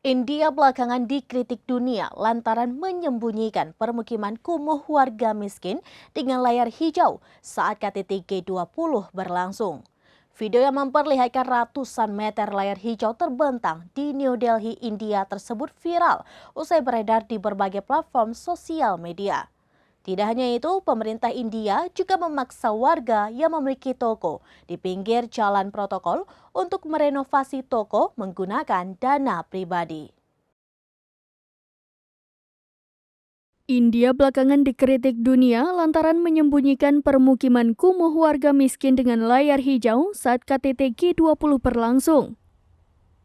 India belakangan dikritik dunia lantaran menyembunyikan permukiman kumuh warga miskin dengan layar hijau saat KTT G20 berlangsung. Video yang memperlihatkan ratusan meter layar hijau terbentang di New Delhi, India tersebut viral usai beredar di berbagai platform sosial media. Tidak hanya itu, pemerintah India juga memaksa warga yang memiliki toko di pinggir jalan protokol untuk merenovasi toko menggunakan dana pribadi. India belakangan dikritik dunia lantaran menyembunyikan permukiman kumuh warga miskin dengan layar hijau saat KTT G20 berlangsung.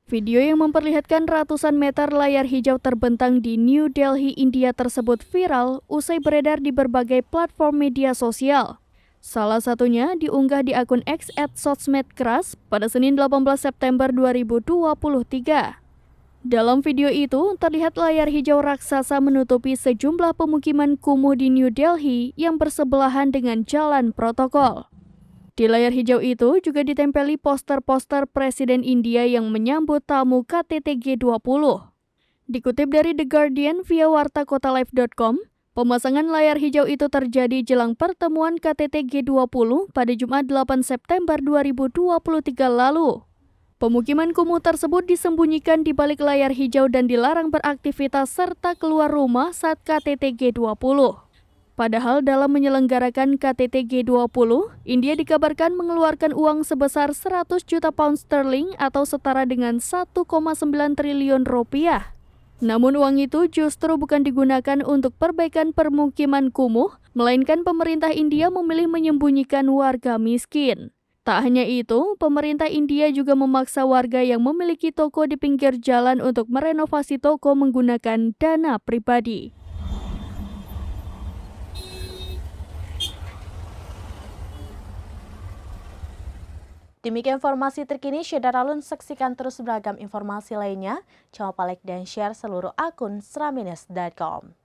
Video yang memperlihatkan ratusan meter layar hijau terbentang di New Delhi, India tersebut viral usai beredar di berbagai platform media sosial. Salah satunya diunggah di akun X @sosmedkeras pada Senin 18 September 2023. Dalam video itu, terlihat layar hijau raksasa menutupi sejumlah pemukiman kumuh di New Delhi yang bersebelahan dengan jalan protokol. Di layar hijau itu juga ditempeli poster-poster Presiden India yang menyambut tamu KTT G20. Dikutip dari The Guardian via wartakotalife.com, pemasangan layar hijau itu terjadi jelang pertemuan KTT G20 pada Jumat 8 September 2023 lalu. Pemukiman kumuh tersebut disembunyikan di balik layar hijau dan dilarang beraktivitas serta keluar rumah saat KTT G20. Padahal dalam menyelenggarakan KTT G20, India dikabarkan mengeluarkan uang sebesar 100 juta pound sterling atau setara dengan 1,9 triliun rupiah. Namun uang itu justru bukan digunakan untuk perbaikan permukiman kumuh, melainkan pemerintah India memilih menyembunyikan warga miskin. Tak hanya itu, pemerintah India juga memaksa warga yang memiliki toko di pinggir jalan untuk merenovasi toko menggunakan dana pribadi. Demikian informasi terkini, Syedaralun saksikan terus beragam informasi lainnya. Jangan lupa like dan share seluruh akun sramines.com.